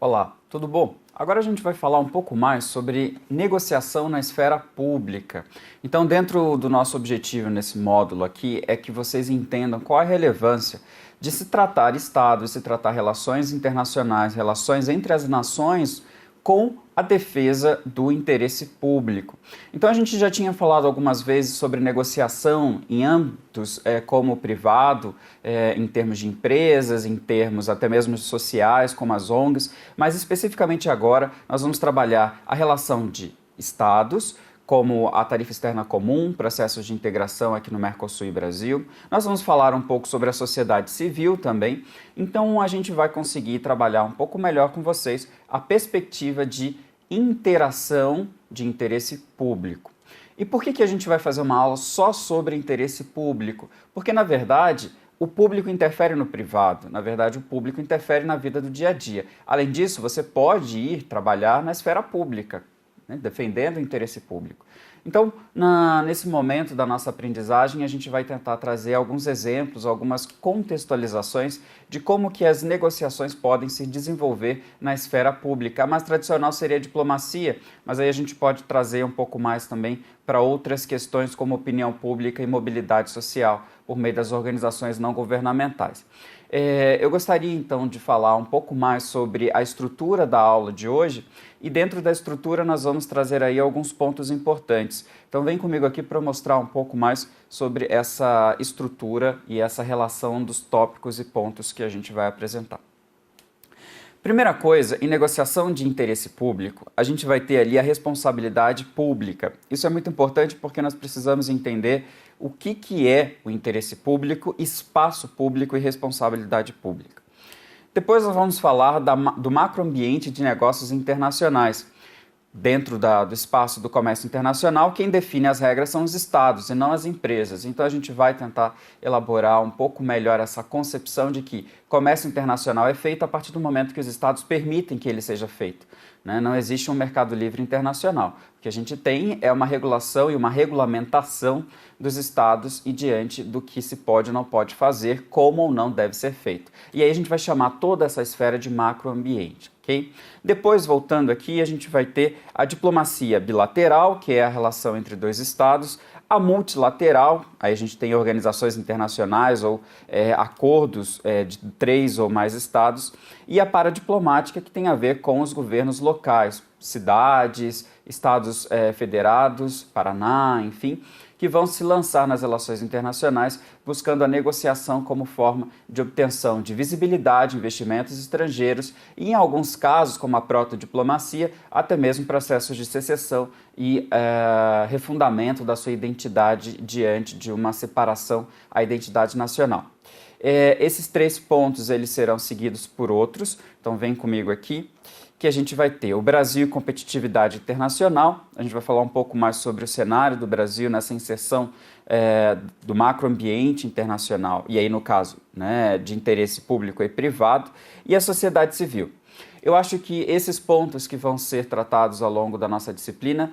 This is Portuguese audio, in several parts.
Olá, tudo bom? Agora a gente vai falar um pouco mais sobre negociação na esfera pública. Então, dentro do nosso objetivo nesse módulo aqui, é que vocês entendam qual a relevância de se tratar Estado, de se tratar relações internacionais, relações entre as nações com a defesa do interesse público. Então a gente já tinha falado algumas vezes sobre negociação em âmbitos como o privado, em termos de empresas, em termos até mesmo sociais, como as ONGs, mas especificamente agora nós vamos trabalhar a relação de Estados, como a tarifa externa comum, processos de integração aqui no Mercosul e Brasil. Nós vamos falar um pouco sobre a sociedade civil também, então a gente vai conseguir trabalhar um pouco melhor com vocês a perspectiva de interação de interesse público. E por que a gente vai fazer uma aula só sobre interesse público? Porque, na verdade, o público interfere no privado, na verdade, o público interfere na vida do dia a dia. Além disso, você pode ir trabalhar na esfera pública, defendendo o interesse público. Então, nesse momento da nossa aprendizagem, a gente vai tentar trazer alguns exemplos, algumas contextualizações de como que as negociações podem se desenvolver na esfera pública. A mais tradicional seria a diplomacia, mas aí a gente pode trazer um pouco mais também para outras questões como opinião pública e mobilidade social, por meio das organizações não governamentais. Eu gostaria então de falar um pouco mais sobre a estrutura da aula de hoje e dentro da estrutura nós vamos trazer aí alguns pontos importantes. Então vem comigo aqui para mostrar um pouco mais sobre essa estrutura e essa relação dos tópicos e pontos que a gente vai apresentar. Primeira coisa, em negociação de interesse público, a gente vai ter ali a responsabilidade pública. Isso é muito importante porque nós precisamos entender o que é o interesse público, espaço público e responsabilidade pública. Depois nós vamos falar do macroambiente de negócios internacionais. Dentro do espaço do comércio internacional, quem define as regras são os estados e não as empresas. Então a gente vai tentar elaborar um pouco melhor essa concepção de que comércio internacional é feito a partir do momento que os estados permitem que ele seja feito. Não existe um mercado livre internacional. O que a gente tem é uma regulação e uma regulamentação dos estados e diante do que se pode ou não pode fazer, como ou não deve ser feito. E aí a gente vai chamar toda essa esfera de macroambiente. Okay? Depois, voltando aqui, a gente vai ter a diplomacia bilateral, que é a relação entre dois estados, a multilateral, aí a gente tem organizações internacionais ou acordos de 3 ou mais estados, e a paradiplomática, que tem a ver com os governos locais, cidades, estados federados, Paraná, enfim, que vão se lançar nas relações internacionais buscando a negociação como forma de obtenção de visibilidade, investimentos estrangeiros e, em alguns casos, como a protodiplomacia, até mesmo processos de secessão e refundamento da sua identidade diante de uma separação à identidade nacional. Esses 3 pontos eles serão seguidos por outros, então vem comigo aqui, que a gente vai ter o Brasil e competitividade internacional. A gente vai falar um pouco mais sobre o cenário do Brasil nessa inserção do macroambiente internacional, e aí no caso de interesse público e privado, e a sociedade civil. Eu acho que esses pontos que vão ser tratados ao longo da nossa disciplina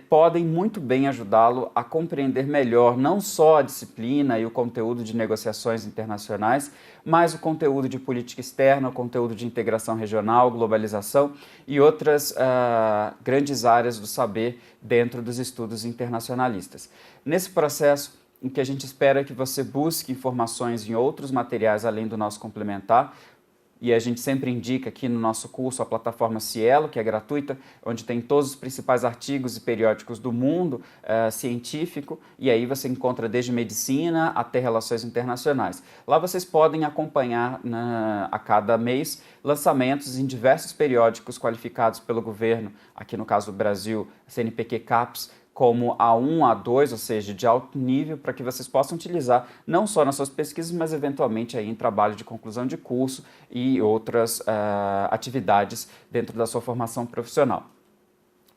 podem muito bem ajudá-lo a compreender melhor não só a disciplina e o conteúdo de negociações internacionais, mas o conteúdo de política externa, o conteúdo de integração regional, globalização e outras grandes áreas do saber dentro dos estudos internacionalistas. Nesse processo, em que a gente espera que você busque informações em outros materiais além do nosso complementar, e a gente sempre indica aqui no nosso curso a plataforma Cielo, que é gratuita, onde tem todos os principais artigos e periódicos do mundo científico, e aí você encontra desde medicina até relações internacionais. Lá vocês podem acompanhar a cada mês lançamentos em diversos periódicos qualificados pelo governo, aqui no caso do Brasil, CNPq-CAPES, como A1, A2, ou seja, de alto nível, para que vocês possam utilizar não só nas suas pesquisas, mas eventualmente aí em trabalho de conclusão de curso e outras atividades dentro da sua formação profissional.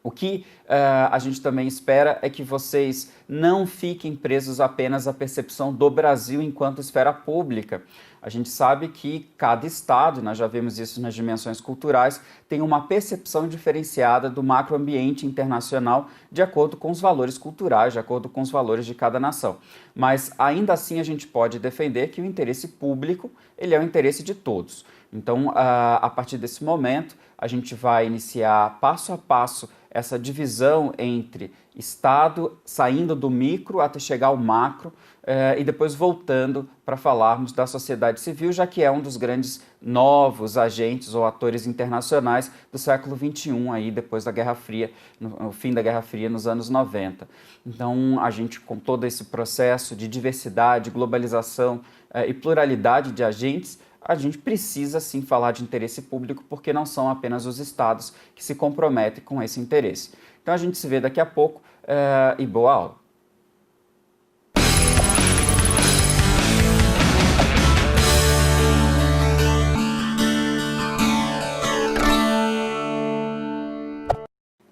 O que a gente também espera é que vocês não fiquem presos apenas à percepção do Brasil enquanto esfera pública. A gente sabe que cada estado, nós já vemos isso nas dimensões culturais, tem uma percepção diferenciada do macroambiente internacional de acordo com os valores culturais, de acordo com os valores de cada nação. Mas ainda assim a gente pode defender que o interesse público, ele é o interesse de todos. Então, a partir desse momento, a gente vai iniciar passo a passo essa divisão entre Estado, saindo do micro até chegar ao macro, e depois voltando para falarmos da sociedade civil, já que é um dos grandes novos agentes ou atores internacionais do século XXI, aí, depois da Guerra Fria, no fim da Guerra Fria, nos anos 90. Então, a gente, com todo esse processo de diversidade, globalização e pluralidade de agentes, a gente precisa sim falar de interesse público, porque não são apenas os estados que se comprometem com esse interesse. Então a gente se vê daqui a pouco e boa aula.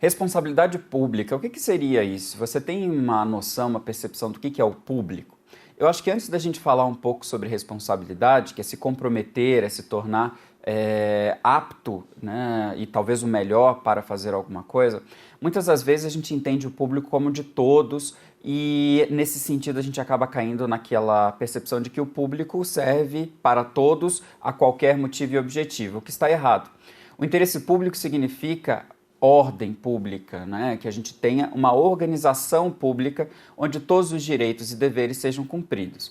Responsabilidade pública, o que seria isso? Você tem uma noção, uma percepção do que é o público? Eu acho que antes da gente falar um pouco sobre responsabilidade, que é se comprometer, é se tornar apto, né, e talvez o melhor para fazer alguma coisa, muitas das vezes a gente entende o público como de todos e nesse sentido a gente acaba caindo naquela percepção de que o público serve para todos a qualquer motivo e objetivo, o que está errado. O interesse público significa ordem pública, né? Que a gente tenha uma organização pública onde todos os direitos e deveres sejam cumpridos.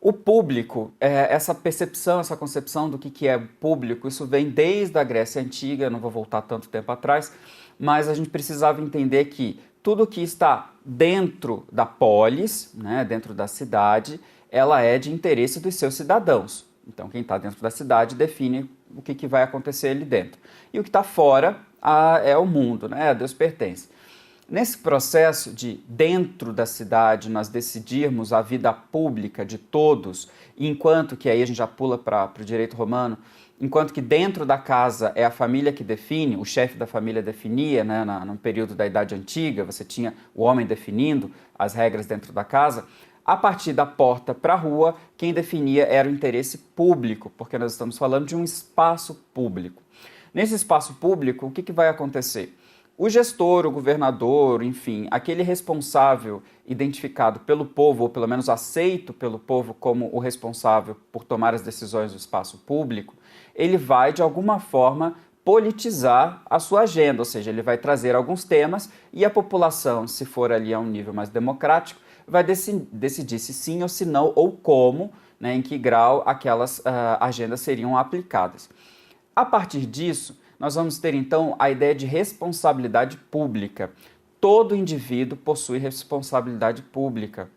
O público, essa percepção, essa concepção do que é público, isso vem desde a Grécia Antiga, não vou voltar tanto tempo atrás, mas a gente precisava entender que tudo que está dentro da polis, né, dentro da cidade, ela é de interesse dos seus cidadãos. Então, quem está dentro da cidade define o que vai acontecer ali dentro. E o que está fora é o mundo, né? A Deus pertence. Nesse processo de, dentro da cidade, nós decidirmos a vida pública de todos, enquanto que aí a gente já pula para o direito romano, enquanto que dentro da casa é a família que define, o chefe da família definia, né, no período da Idade Antiga, você tinha o homem definindo as regras dentro da casa, a partir da porta para a rua, quem definia era o interesse público, porque nós estamos falando de um espaço público. Nesse espaço público, o que vai acontecer? O gestor, o governador, enfim, aquele responsável identificado pelo povo, ou pelo menos aceito pelo povo como o responsável por tomar as decisões do espaço público, ele vai, de alguma forma, politizar a sua agenda, ou seja, ele vai trazer alguns temas e a população, se for ali a um nível mais democrático, vai decidir se sim ou se não, ou como, né, em que grau aquelas agendas seriam aplicadas. A partir disso, nós vamos ter então a ideia de responsabilidade pública. Todo indivíduo possui responsabilidade pública,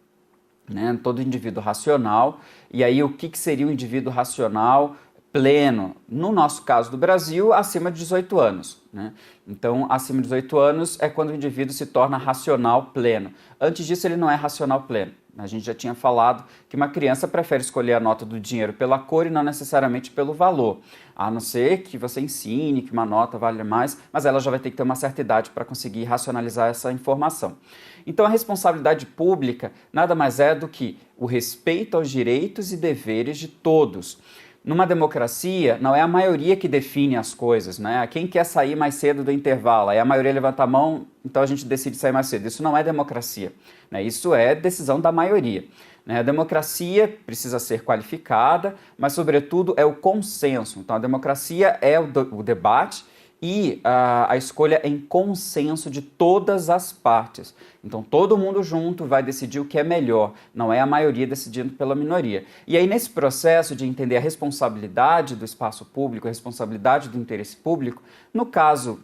né? Todo indivíduo racional. E aí o que seria um indivíduo racional pleno? No nosso caso do Brasil, acima de 18 anos. Né? Então, acima de 18 anos é quando o indivíduo se torna racional pleno. Antes disso, ele não é racional pleno. A gente já tinha falado que uma criança prefere escolher a nota do dinheiro pela cor e não necessariamente pelo valor. A não ser que você ensine que uma nota vale mais, mas ela já vai ter que ter uma certa idade para conseguir racionalizar essa informação. Então a responsabilidade pública nada mais é do que o respeito aos direitos e deveres de todos. Numa democracia, não é a maioria que define as coisas, né? Quem quer sair mais cedo do intervalo? Aí a maioria levanta a mão, então a gente decide sair mais cedo. Isso não é democracia, né? Isso é decisão da maioria. Né? A democracia precisa ser qualificada, mas, sobretudo, é o consenso. Então, a democracia é o debate e a escolha em consenso de todas as partes. Então, todo mundo junto vai decidir o que é melhor, não é a maioria decidindo pela minoria. E aí, nesse processo de entender a responsabilidade do espaço público, a responsabilidade do interesse público, no caso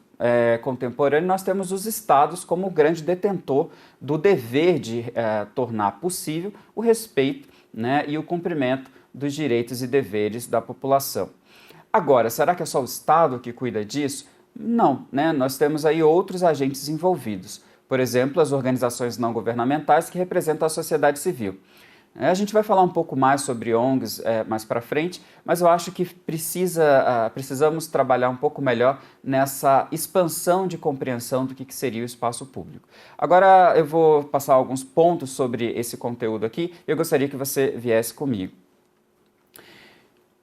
contemporâneo, nós temos os estados como o grande detentor do dever de tornar possível o respeito, né, e o cumprimento dos direitos e deveres da população. Agora, será que é só o Estado que cuida disso? Não, né? Nós temos aí outros agentes envolvidos. Por exemplo, as organizações não governamentais que representam a sociedade civil. A gente vai falar um pouco mais sobre ONGs mais para frente, mas eu acho que precisamos trabalhar um pouco melhor nessa expansão de compreensão do que seria o espaço público. Agora eu vou passar alguns pontos sobre esse conteúdo aqui e eu gostaria que você viesse comigo.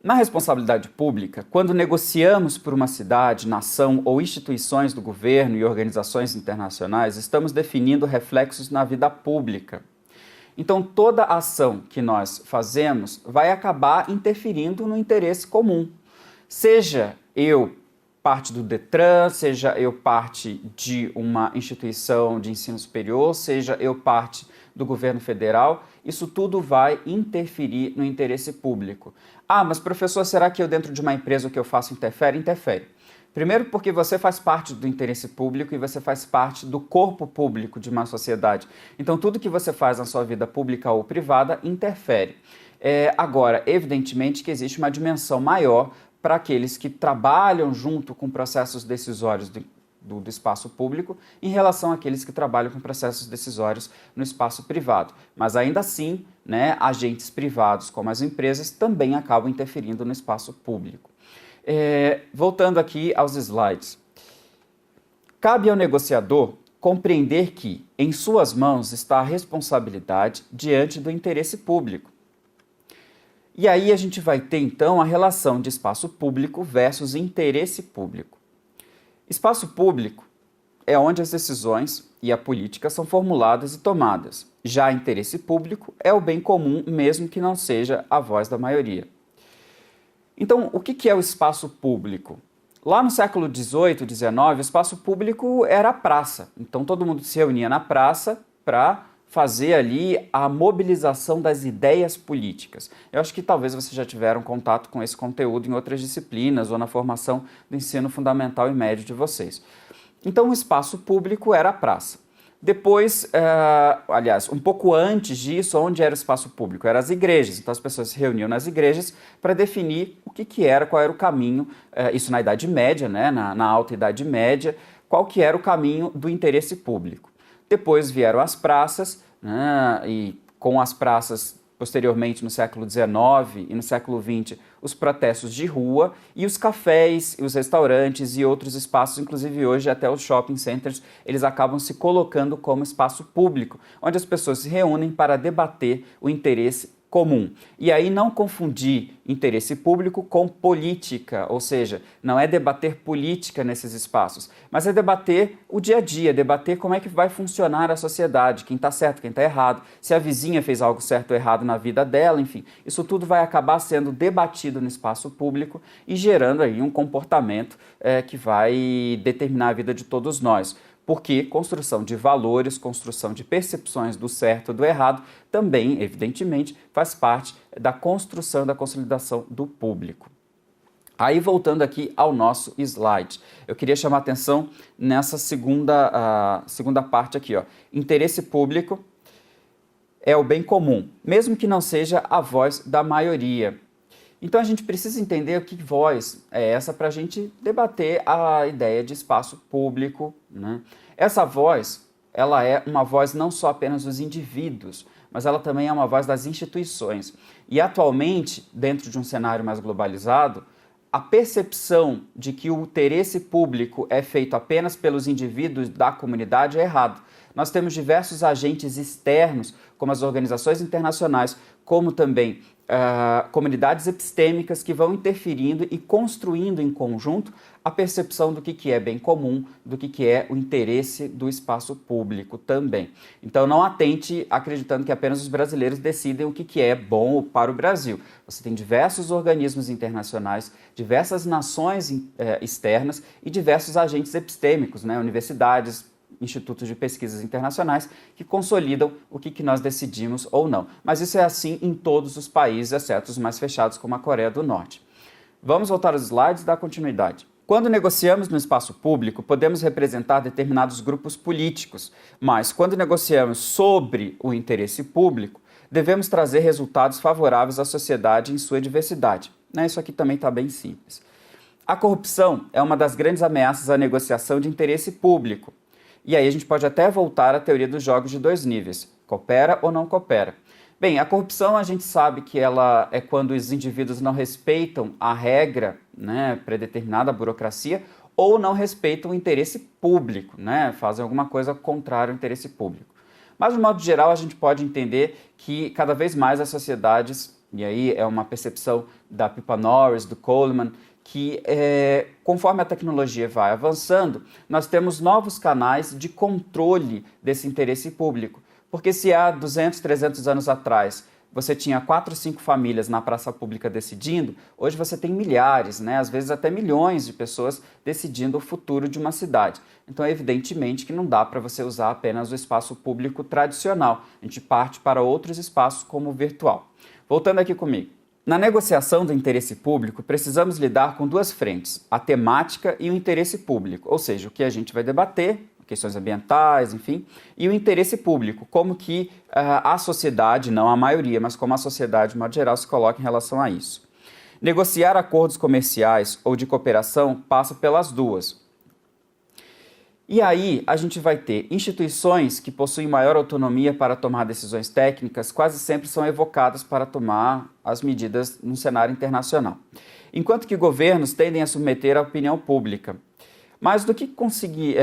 Na responsabilidade pública, quando negociamos por uma cidade, nação ou instituições do governo e organizações internacionais, estamos definindo reflexos na vida pública. Então, toda ação que nós fazemos vai acabar interferindo no interesse comum. Seja eu parte do Detran, seja eu parte de uma instituição de ensino superior, seja eu parte do governo federal, isso tudo vai interferir no interesse público. Ah, mas professor, será que eu dentro de uma empresa o que eu faço interfere? Interfere. Primeiro porque você faz parte do interesse público e você faz parte do corpo público de uma sociedade. Então tudo que você faz na sua vida pública ou privada interfere. Agora, evidentemente que existe uma dimensão maior para aqueles que trabalham junto com processos decisórios do espaço público em relação àqueles que trabalham com processos decisórios no espaço privado. Mas ainda assim, agentes privados como as empresas também acabam interferindo no espaço público. Voltando aqui aos slides. Cabe ao negociador compreender que em suas mãos está a responsabilidade diante do interesse público. E aí a gente vai ter então a relação de espaço público versus interesse público. Espaço público é onde as decisões e a política são formuladas e tomadas. Já interesse público é o bem comum, mesmo que não seja a voz da maioria. Então, o que é o espaço público? Lá no século XVIII, XIX, o espaço público era a praça. Então, todo mundo se reunia na praça para fazer ali a mobilização das ideias políticas. Eu acho que talvez vocês já tiveram contato com esse conteúdo em outras disciplinas ou na formação do ensino fundamental e médio de vocês. Então, o espaço público era a praça. Depois, aliás, um pouco antes disso, onde era o espaço público? Eram as igrejas. Então as pessoas se reuniam nas igrejas para definir o que era, qual era o caminho, isso na Idade Média, na Alta Idade Média, qual que era o caminho do interesse público. Depois vieram as praças, e com as praças, posteriormente no século XIX e no século XX, os protestos de rua e os cafés, os restaurantes e outros espaços, inclusive hoje até os shopping centers, eles acabam se colocando como espaço público, onde as pessoas se reúnem para debater o interesse comum. E aí não confundir interesse público com política, ou seja, não é debater política nesses espaços, mas é debater o dia a dia, debater como é que vai funcionar a sociedade, quem está certo, quem está errado, se a vizinha fez algo certo ou errado na vida dela, enfim. Isso tudo vai acabar sendo debatido no espaço público e gerando aí um comportamento que vai determinar a vida de todos nós. Porque construção de valores, construção de percepções do certo e do errado também, evidentemente, faz parte da construção, da consolidação do público. Aí, voltando aqui ao nosso slide, eu queria chamar a atenção nessa segunda parte aqui, ó. Interesse público é o bem comum, mesmo que não seja a voz da maioria. Então a gente precisa entender o que voz é essa para a gente debater a ideia de espaço público, Essa voz, ela é uma voz não só apenas dos indivíduos, mas ela também é uma voz das instituições. E atualmente, dentro de um cenário mais globalizado, a percepção de que o interesse público é feito apenas pelos indivíduos da comunidade é errado. Nós temos diversos agentes externos, como as organizações internacionais, como também comunidades epistêmicas que vão interferindo e construindo em conjunto a percepção do que é bem comum, do que é o interesse do espaço público também. Então não atente acreditando que apenas os brasileiros decidem o que é bom para o Brasil. Você tem diversos organismos internacionais, diversas nações externas e diversos agentes epistêmicos, universidades, institutos de pesquisas internacionais que consolidam o que nós decidimos ou não. Mas isso é assim em todos os países, exceto os mais fechados, como a Coreia do Norte. Vamos voltar aos slides e dar continuidade. Quando negociamos no espaço público, podemos representar determinados grupos políticos, mas quando negociamos sobre o interesse público, devemos trazer resultados favoráveis à sociedade em sua diversidade. Isso aqui também está bem simples. A corrupção é uma das grandes ameaças à negociação de interesse público. E aí a gente pode até voltar à teoria dos jogos de dois níveis, coopera ou não coopera. Bem, a corrupção a gente sabe que ela é quando os indivíduos não respeitam a regra, né, predeterminada, a burocracia, ou não respeitam o interesse público, né, fazem alguma coisa contrária ao interesse público. Mas, de modo geral, a gente pode entender que cada vez mais as sociedades, e aí é uma percepção da Pippa Norris, do Coleman, que conforme a tecnologia vai avançando, nós temos novos canais de controle desse interesse público. Porque se há 200, 300 anos atrás você tinha 4 ou 5 famílias na praça pública decidindo, hoje você tem milhares, né? Às vezes até milhões de pessoas decidindo o futuro de uma cidade. Então, evidentemente que não dá para você usar apenas o espaço público tradicional. A gente parte para outros espaços como o virtual. Voltando aqui comigo. Na negociação do interesse público, precisamos lidar com duas frentes, a temática e o interesse público, ou seja, o que a gente vai debater, questões ambientais, enfim, e o interesse público, como que a sociedade, não a maioria, mas como a sociedade, de modo geral, se coloca em relação a isso. Negociar acordos comerciais ou de cooperação passa pelas duas. E aí a gente vai ter instituições que possuem maior autonomia para tomar decisões técnicas, quase sempre são evocadas para tomar as medidas no cenário internacional. Enquanto que governos tendem a submeter a opinião pública. Mais do que conseguir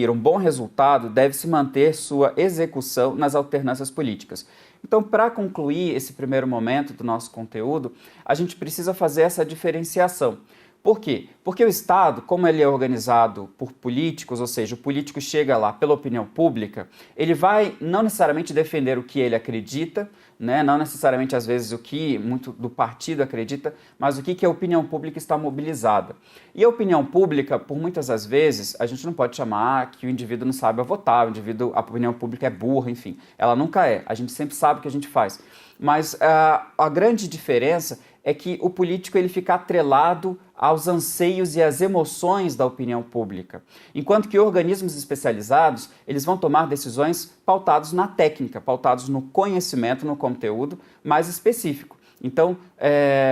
um bom resultado, deve-se manter sua execução nas alternâncias políticas. Então, para concluir esse primeiro momento do nosso conteúdo, a gente precisa fazer essa diferenciação. Por quê? Porque o Estado, como ele é organizado por políticos, ou seja, o político chega lá pela opinião pública, ele vai não necessariamente defender o que ele acredita, né? Não necessariamente às vezes o que muito do partido acredita, mas o que a opinião pública está mobilizada. E a opinião pública, por muitas das vezes, a gente não pode chamar que o indivíduo não sabe votar, a opinião pública é burra, enfim, ela nunca é, a gente sempre sabe o que a gente faz. Mas a grande diferença é que o político ele fica atrelado aos anseios e às emoções da opinião pública, enquanto que organismos especializados eles vão tomar decisões pautados na técnica, pautados no conhecimento, no conteúdo mais específico. Então,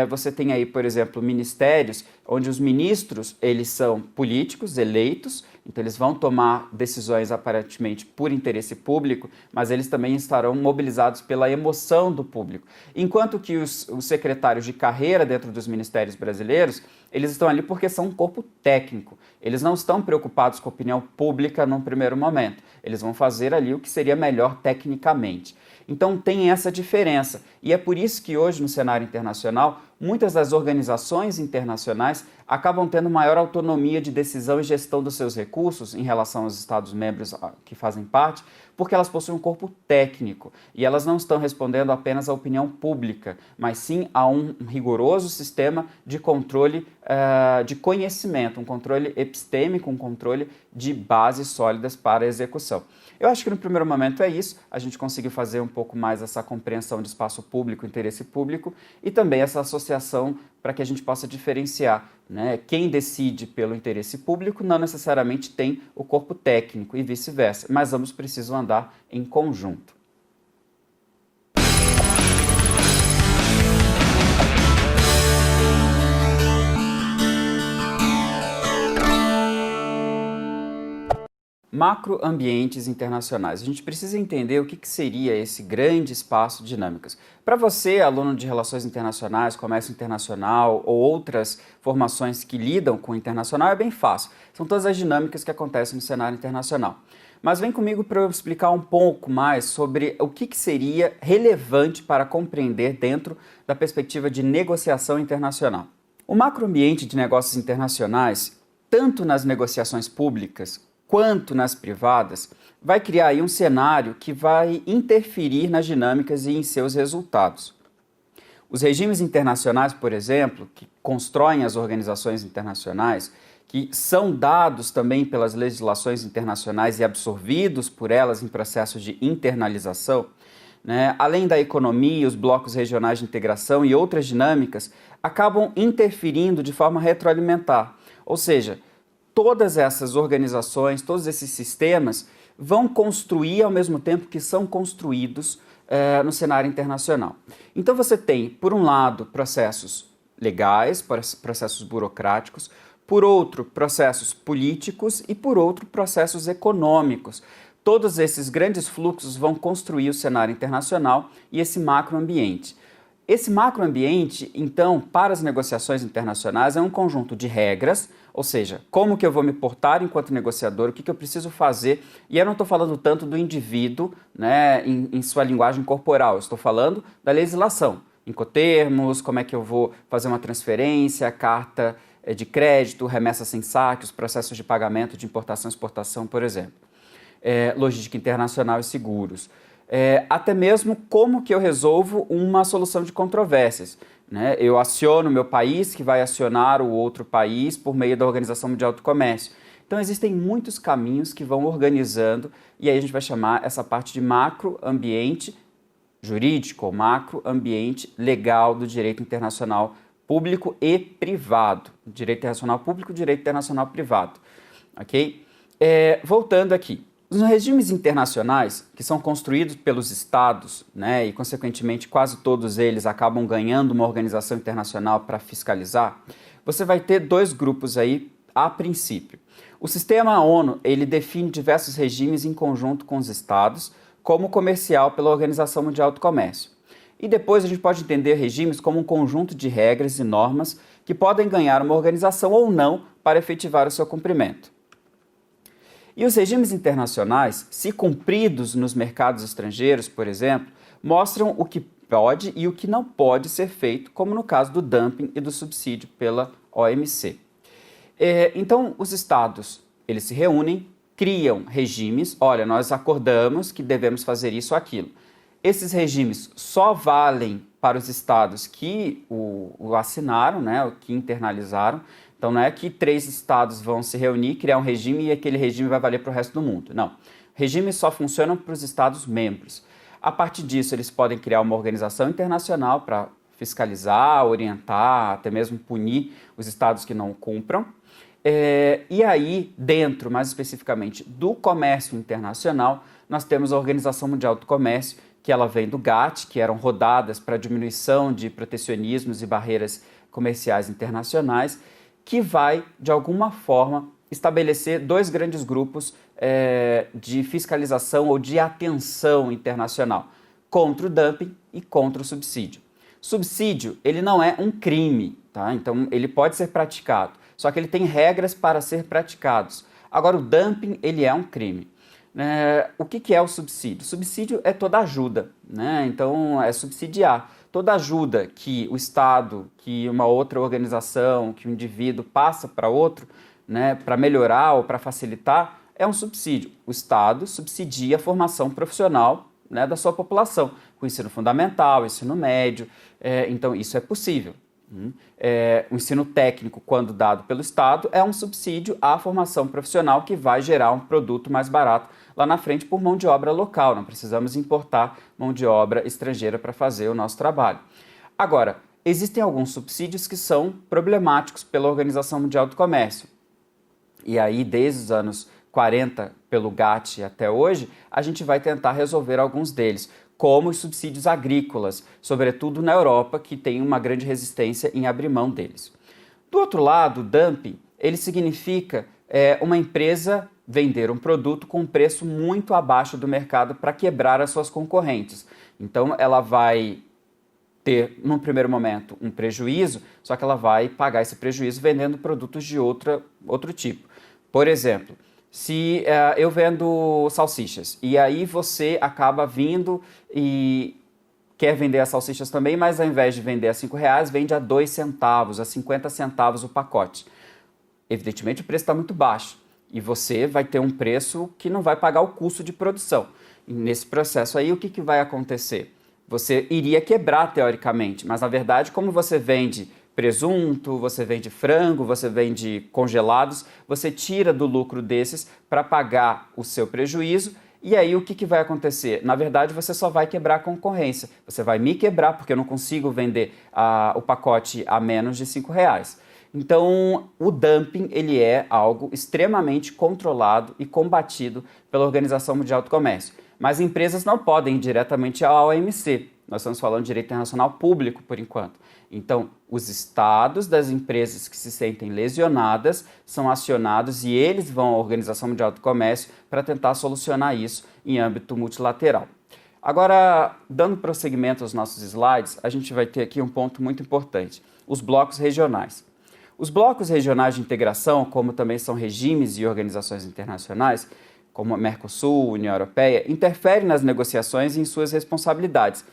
você tem aí, por exemplo, ministérios onde os ministros eles são políticos eleitos, então eles vão tomar decisões aparentemente por interesse público, mas eles também estarão mobilizados pela emoção do público. Enquanto que os secretários de carreira dentro dos ministérios brasileiros, eles estão ali porque são um corpo técnico. Eles não estão preocupados com a opinião pública num primeiro momento. Eles vão fazer ali o que seria melhor tecnicamente. Então tem essa diferença. E é por isso que hoje no cenário internacional, muitas das organizações internacionais acabam tendo maior autonomia de decisão e gestão dos seus recursos em relação aos Estados-membros que fazem parte, porque elas possuem um corpo técnico e elas não estão respondendo apenas à opinião pública, mas sim a um rigoroso sistema de controle de conhecimento, um controle epistêmico, um controle de bases sólidas para a execução. Eu acho que no primeiro momento é isso, a gente conseguiu fazer um pouco mais essa compreensão de espaço público, interesse público e também essa associação para que a gente possa diferenciar, né? Quem decide pelo interesse público não necessariamente tem o corpo técnico e vice-versa, mas ambos precisam andar em conjunto. Macroambientes internacionais. A gente precisa entender o que seria esse grande espaço de dinâmicas. Para você, aluno de Relações Internacionais, Comércio Internacional ou outras formações que lidam com o internacional, é bem fácil. São todas as dinâmicas que acontecem no cenário internacional. Mas vem comigo para eu explicar um pouco mais sobre o que seria relevante para compreender dentro da perspectiva de negociação internacional. O macroambiente de negócios internacionais, tanto nas negociações públicas quanto nas privadas, vai criar aí um cenário que vai interferir nas dinâmicas e em seus resultados. Os regimes internacionais, por exemplo, que constroem as organizações internacionais, que são dados também pelas legislações internacionais e absorvidos por elas em processo de internalização, né, além da economia, os blocos regionais de integração e outras dinâmicas, acabam interferindo de forma retroalimentar, ou seja, todas essas organizações, todos esses sistemas vão construir ao mesmo tempo que são construídos no cenário internacional. Então você tem, por um lado, processos legais, processos burocráticos, por outro, processos políticos e por outro, processos econômicos. todos esses grandes fluxos vão construir o cenário internacional e esse macroambiente. Esse macroambiente, então, para as negociações internacionais é um conjunto de regras, ou seja, como que eu vou me portar enquanto negociador, o que eu preciso fazer, e eu não estou falando tanto do indivíduo, né, em sua linguagem corporal, eu estou falando da legislação, incotermos, como é que eu vou fazer uma transferência, carta de crédito, remessa sem saques, processos de pagamento de importação e exportação, por exemplo, logística internacional e seguros. Até mesmo como que eu resolvo uma solução de controvérsias. Né? Eu aciono o meu país, que vai acionar o outro país por meio da Organização Mundial do Comércio. Então existem muitos caminhos que vão organizando e aí a gente vai chamar essa parte de macroambiente jurídico ou macroambiente legal do direito internacional público e privado. Direito internacional público, direito internacional privado. Ok? Voltando aqui. Os regimes internacionais, que são construídos pelos estados, né, e consequentemente quase todos eles acabam ganhando uma organização internacional para fiscalizar, você vai ter dois grupos aí a princípio. O sistema ONU, ele define diversos regimes em conjunto com os estados, como o comercial pela Organização Mundial do Comércio. E depois a gente pode entender regimes como um conjunto de regras e normas que podem ganhar uma organização ou não para efetivar o seu cumprimento. E os regimes internacionais, se cumpridos nos mercados estrangeiros, por exemplo, mostram o que pode e o que não pode ser feito, como no caso do dumping e do subsídio pela OMC. Então, os estados, eles se reúnem, criam regimes, olha, nós acordamos que devemos fazer isso ou aquilo. Esses regimes só valem para os estados que o assinaram, né, o que internalizaram. Então não é que 3 estados vão se reunir, criar um regime e aquele regime vai valer para o resto do mundo. Não. Regimes só funcionam para os estados membros. A partir disso, eles podem criar uma organização internacional para fiscalizar, orientar, até mesmo punir os estados que não cumpram. E aí, dentro, mais especificamente, do comércio internacional, nós temos a Organização Mundial do Comércio, que ela vem do GATT, que eram rodadas para diminuição de protecionismos e barreiras comerciais internacionais, que vai, de alguma forma, estabelecer 2 grandes grupos de fiscalização ou de atenção internacional, contra o dumping e contra o subsídio. Subsídio, ele não é um crime, tá? Então ele pode ser praticado, só que ele tem regras para ser praticados. Agora o dumping, ele é um crime. O que é o subsídio? Subsídio é toda ajuda, né? Então é subsidiar. Toda ajuda que o Estado, que uma outra organização, que um indivíduo passa para outro, né, para melhorar ou para facilitar, é um subsídio. O Estado subsidia a formação profissional, né, da sua população, com ensino fundamental, ensino médio, então isso é possível. O ensino técnico, quando dado pelo Estado, é um subsídio à formação profissional que vai gerar um produto mais barato lá na frente por mão de obra local. Não precisamos importar mão de obra estrangeira para fazer o nosso trabalho. Agora, existem alguns subsídios que são problemáticos pela Organização Mundial do Comércio. E aí, desde os anos 40, pelo GATT até hoje, a gente vai tentar resolver alguns deles, como os subsídios agrícolas, sobretudo na Europa, que tem uma grande resistência em abrir mão deles. Do outro lado, o dumping, ele significa uma empresa vender um produto com um preço muito abaixo do mercado para quebrar as suas concorrentes. Então, ela vai ter, num primeiro momento, um prejuízo, só que ela vai pagar esse prejuízo vendendo produtos de outro tipo. Por exemplo, se eu vendo salsichas e aí você acaba vindo e quer vender as salsichas também, mas ao invés de vender a R$5, vende a 2 centavos, a 50 centavos o pacote. Evidentemente o preço está muito baixo e você vai ter um preço que não vai pagar o custo de produção. E nesse processo aí, o que vai acontecer? Você iria quebrar teoricamente, mas na verdade, como você vende presunto, você vende frango, você vende congelados, você tira do lucro desses para pagar o seu prejuízo. E aí o que vai acontecer? Na verdade, você só vai quebrar a concorrência. Você vai me quebrar porque eu não consigo vender o pacote a menos de R$5. Então, o dumping ele é algo extremamente controlado e combatido pela Organização Mundial do Comércio. Mas empresas não podem ir diretamente à OMC. Nós estamos falando de direito internacional público, por enquanto. Então, os estados das empresas que se sentem lesionadas são acionados e eles vão à Organização Mundial do Comércio para tentar solucionar isso em âmbito multilateral. Agora, dando prosseguimento aos nossos slides, a gente vai ter aqui um ponto muito importante, os blocos regionais. Os blocos regionais de integração, como também são regimes e organizações internacionais, como a Mercosul, União Europeia, interferem nas negociações e em suas responsabilidades.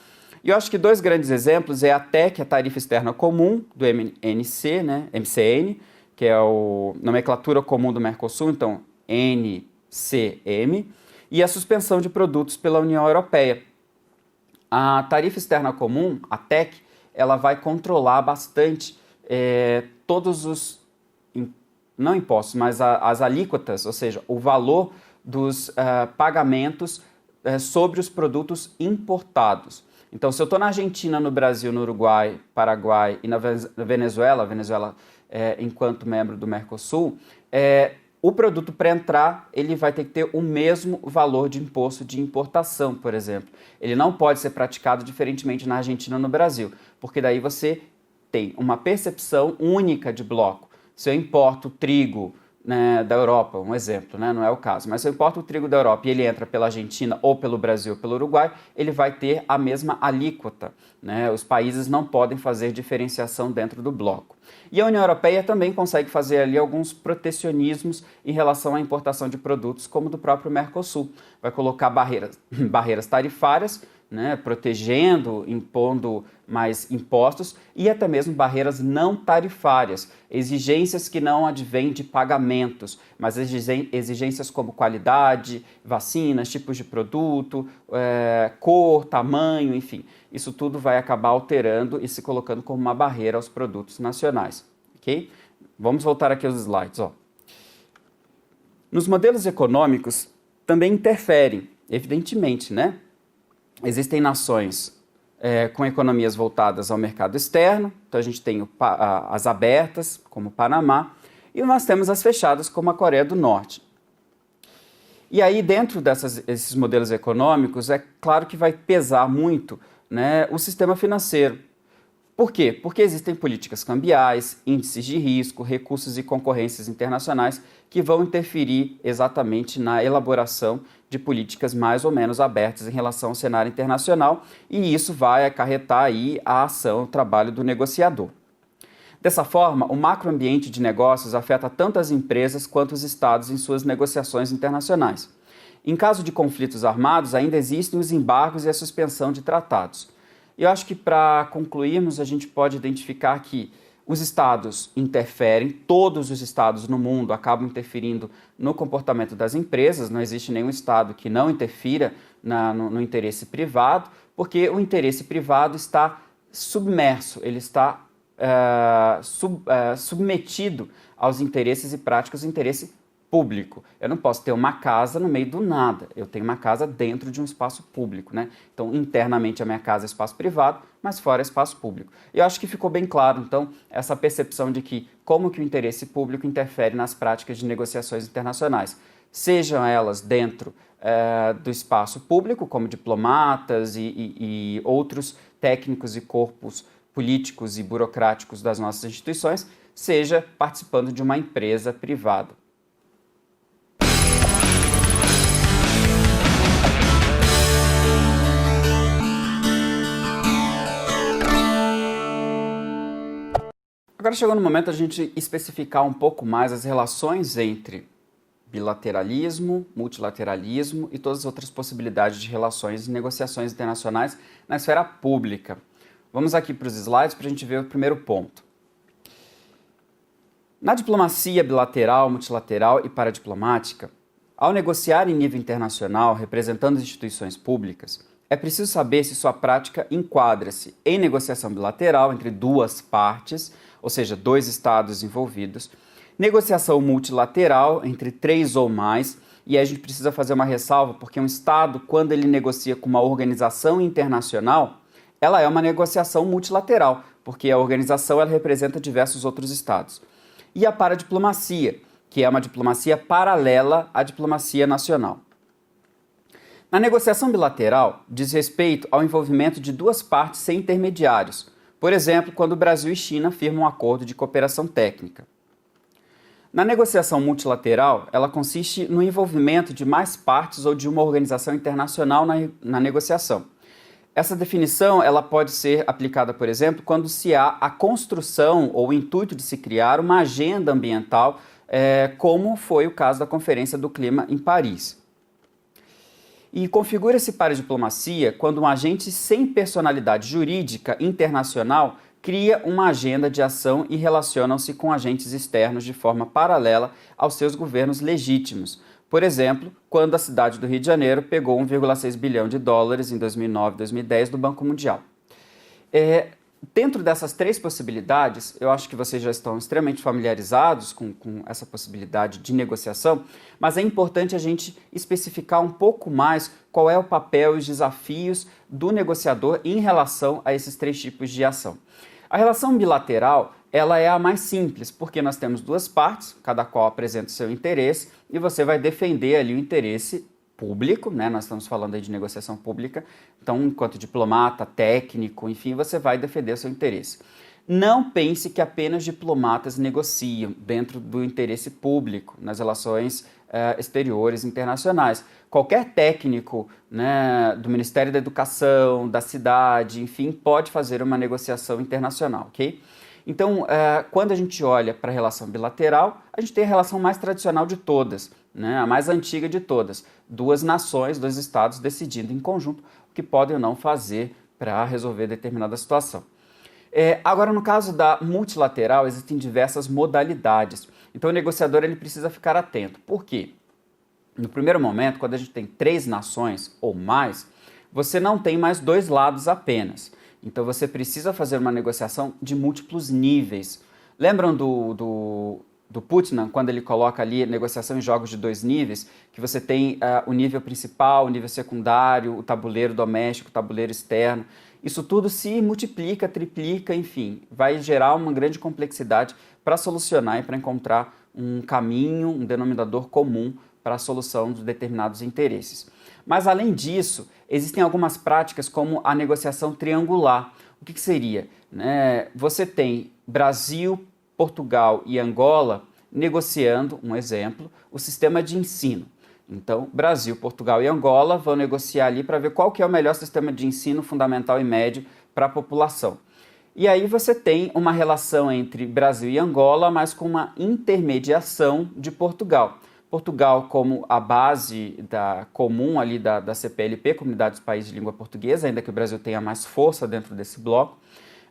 E eu acho que dois grandes exemplos é a TEC, a Tarifa Externa Comum, do MNC, né, MCN, que é a nomenclatura comum do Mercosul, então NCM, e a suspensão de produtos pela União Europeia. A Tarifa Externa Comum, a TEC, ela vai controlar bastante todos os, não impostos, mas as alíquotas, ou seja, o valor dos pagamentos sobre os produtos importados. Então, se eu estou na Argentina, no Brasil, no Uruguai, Paraguai e na Venezuela, enquanto membro do Mercosul, o produto para entrar, ele vai ter que ter o mesmo valor de imposto de importação, por exemplo. Ele não pode ser praticado diferentemente na Argentina ou no Brasil, porque daí você tem uma percepção única de bloco. Se eu importo trigo, né, da Europa, um exemplo, né, não é o caso, mas se eu importo o trigo da Europa e ele entra pela Argentina ou pelo Brasil ou pelo Uruguai, ele vai ter a mesma alíquota, né? Os países não podem fazer diferenciação dentro do bloco. E a União Europeia também consegue fazer ali alguns protecionismos em relação à importação de produtos, como do próprio Mercosul. Vai colocar barreiras tarifárias, né, protegendo, impondo mais impostos e até mesmo barreiras não tarifárias, exigências que não advêm de pagamentos, mas exigências como qualidade, vacinas, tipos de produto, cor, tamanho, enfim. Isso tudo vai acabar alterando e se colocando como uma barreira aos produtos nacionais. Ok? Vamos voltar aqui aos slides. Ó. Nos modelos econômicos também interferem, evidentemente, né? Existem nações com economias voltadas ao mercado externo, então a gente tem as abertas, como o Panamá, e nós temos as fechadas, como a Coreia do Norte. E aí, dentro desses modelos econômicos, é claro que vai pesar muito, né, o sistema financeiro. Por quê? Porque existem políticas cambiais, índices de risco, recursos e concorrências internacionais que vão interferir exatamente na elaboração de políticas mais ou menos abertas em relação ao cenário internacional, e isso vai acarretar aí a ação, o trabalho do negociador. Dessa forma, o macroambiente de negócios afeta tanto as empresas quanto os estados em suas negociações internacionais. Em caso de conflitos armados, ainda existem os embargos e a suspensão de tratados. Eu acho que para concluirmos, a gente pode identificar que os estados interferem, todos os estados no mundo acabam interferindo no comportamento das empresas, não existe nenhum estado que não interfira no interesse privado, porque o interesse privado está submerso, ele está submetido aos interesses e práticas do interesse público. Eu não posso ter uma casa no meio do nada, eu tenho uma casa dentro de um espaço público, né? Então, internamente a minha casa é espaço privado, mas fora é espaço público. Eu acho que ficou bem claro, então, essa percepção de que como que o interesse público interfere nas práticas de negociações internacionais, sejam elas dentro do espaço público, como diplomatas e outros técnicos e corpos políticos e burocráticos das nossas instituições, seja participando de uma empresa privada. Agora chegou no momento a gente especificar um pouco mais as relações entre bilateralismo, multilateralismo e todas as outras possibilidades de relações e negociações internacionais na esfera pública. Vamos aqui para os slides para a gente ver o primeiro ponto. Na diplomacia bilateral, multilateral e paradiplomática, ao negociar em nível internacional representando instituições públicas, é preciso saber se sua prática enquadra-se em negociação bilateral entre duas partes, ou seja, dois estados envolvidos, negociação multilateral entre 3 ou mais, e aí a gente precisa fazer uma ressalva, porque um estado, quando ele negocia com uma organização internacional, ela é uma negociação multilateral, porque a organização ela representa diversos outros estados. E a paradiplomacia, que é uma diplomacia paralela à diplomacia nacional. Na negociação bilateral, diz respeito ao envolvimento de duas partes sem intermediários, por exemplo, quando o Brasil e China firmam um acordo de cooperação técnica. Na negociação multilateral, ela consiste no envolvimento de mais partes ou de uma organização internacional na negociação. Essa definição ela pode ser aplicada, por exemplo, quando se há a construção ou o intuito de se criar uma agenda ambiental, como foi o caso da Conferência do Clima em Paris. E configura-se para a diplomacia quando um agente sem personalidade jurídica internacional cria uma agenda de ação e relacionam-se com agentes externos de forma paralela aos seus governos legítimos. Por exemplo, quando a cidade do Rio de Janeiro pegou 1,6 bilhão de dólares em 2009 e 2010 do Banco Mundial. Dentro dessas três possibilidades, eu acho que vocês já estão extremamente familiarizados com essa possibilidade de negociação, mas é importante a gente especificar um pouco mais qual é o papel e os desafios do negociador em relação a esses três tipos de ação. A relação bilateral, ela é a mais simples, porque nós temos duas partes, cada qual apresenta o seu interesse, e você vai defender ali o interesse público, né? Nós estamos falando aí de negociação pública, então, enquanto diplomata, técnico, enfim, você vai defender o seu interesse. Não pense que apenas diplomatas negociam dentro do interesse público nas relações exteriores internacionais. Qualquer técnico, né, do Ministério da Educação, da cidade, enfim, pode fazer uma negociação internacional, ok? Então, quando a gente olha para a relação bilateral, a gente tem a relação mais tradicional de todas, né, a mais antiga de todas. Duas nações, dois estados decidindo em conjunto o que podem ou não fazer para resolver determinada situação. Agora, no caso da multilateral, existem diversas modalidades. Então, o negociador ele precisa ficar atento. Por quê? No primeiro momento, quando a gente tem três nações ou mais, você não tem mais dois lados apenas. Então, você precisa fazer uma negociação de múltiplos níveis. Lembram do Putnam, quando ele coloca ali negociação em jogos de dois níveis, que você tem o nível principal, o nível secundário, o tabuleiro doméstico, o tabuleiro externo. Isso tudo se multiplica, triplica, enfim, vai gerar uma grande complexidade para solucionar e para encontrar um caminho, um denominador comum para a solução de determinados interesses. Mas, além disso, existem algumas práticas como a negociação triangular. O que seria? Você tem Brasil, Portugal e Angola negociando, um exemplo, o sistema de ensino. Então, Brasil, Portugal e Angola vão negociar ali para ver qual que é o melhor sistema de ensino fundamental e médio para a população. E aí você tem uma relação entre Brasil e Angola, mas com uma intermediação de Portugal. Portugal como a base comum ali da CPLP, Comunidade dos Países de Língua Portuguesa, ainda que o Brasil tenha mais força dentro desse bloco,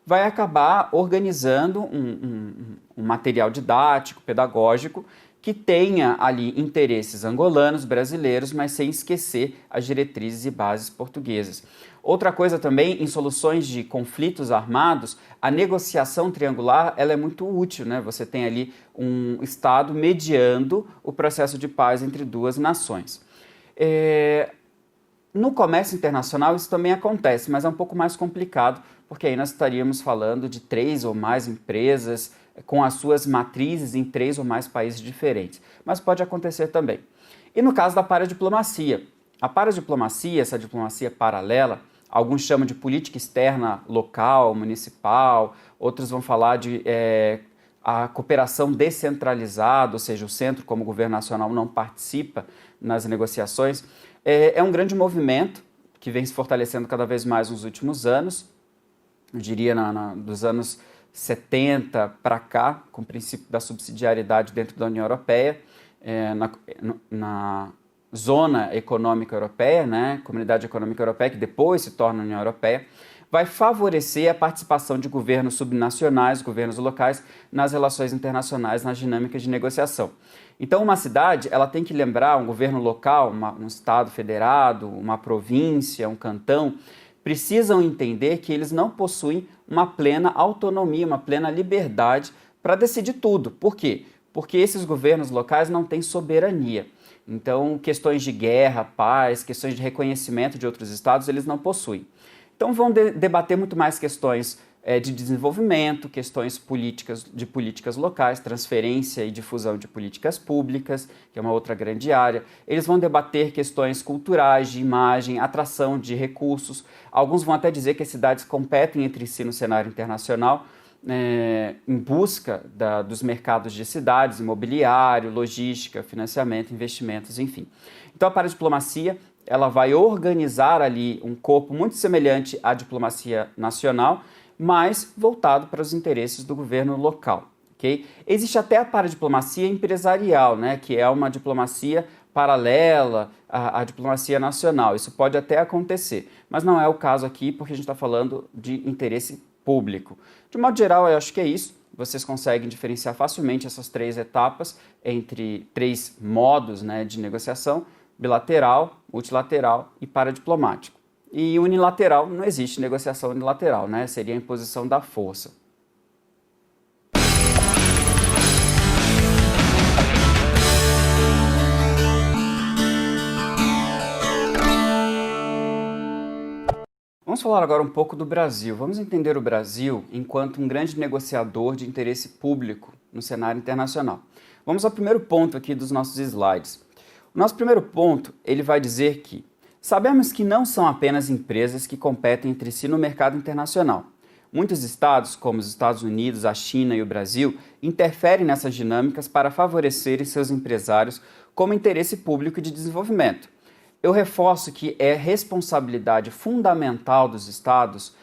vai acabar organizando um material didático, pedagógico, que tenha ali interesses angolanos, brasileiros, mas sem esquecer as diretrizes e bases portuguesas. Outra coisa também, em soluções de conflitos armados, a negociação triangular ela é muito útil, né? Você tem ali um Estado mediando o processo de paz entre duas nações. No comércio internacional isso também acontece, mas é um pouco mais complicado, porque aí nós estaríamos falando de 3 ou mais empresas com as suas matrizes em 3 ou mais países diferentes. Mas pode acontecer também. E no caso da paradiplomacia. A paradiplomacia, essa diplomacia paralela, alguns chamam de política externa local, municipal, outros vão falar de a cooperação descentralizada, ou seja, o centro como governo nacional não participa nas negociações. É um grande movimento que vem se fortalecendo cada vez mais nos últimos anos, eu diria dos anos 70 para cá, com o princípio da subsidiariedade dentro da União Europeia, na Zona Econômica Europeia, né, Comunidade Econômica Europeia, que depois se torna União Europeia, vai favorecer a participação de governos subnacionais, governos locais, nas relações internacionais, nas dinâmicas de negociação. Então, uma cidade ela tem que lembrar, um governo local, um estado federado, uma província, um cantão, precisam entender que eles não possuem uma plena autonomia, uma plena liberdade para decidir tudo. Por quê? Porque esses governos locais não têm soberania. Então, questões de guerra, paz, questões de reconhecimento de outros estados, eles não possuem. Então, vão debater muito mais questões de desenvolvimento, questões políticas de políticas locais, transferência e difusão de políticas públicas, que é uma outra grande área. Eles vão debater questões culturais, de imagem, atração de recursos. Alguns vão até dizer que as cidades competem entre si no cenário internacional, em busca dos mercados de cidades, imobiliário, logística, financiamento, investimentos, enfim. Então a paradiplomacia, ela vai organizar ali um corpo muito semelhante à diplomacia nacional, mas voltado para os interesses do governo local. Okay? Existe até a paradiplomacia empresarial, né, que é uma diplomacia paralela à diplomacia nacional. Isso pode até acontecer, mas não é o caso aqui porque a gente está falando de interesse público. De modo geral, eu acho que é isso. Vocês conseguem diferenciar facilmente essas três etapas entre três modos, né, de negociação: bilateral, multilateral e paradiplomático. E unilateral, não existe negociação unilateral, né? Seria a imposição da força. Vamos falar agora um pouco do Brasil. Vamos entender o Brasil enquanto um grande negociador de interesse público no cenário internacional. Vamos ao primeiro ponto aqui dos nossos slides. O nosso primeiro ponto, ele vai dizer que sabemos que não são apenas empresas que competem entre si no mercado internacional. Muitos estados, como os Estados Unidos, a China e o Brasil, interferem nessas dinâmicas para favorecerem seus empresários como interesse público de desenvolvimento. Eu reforço que é responsabilidade fundamental dos estados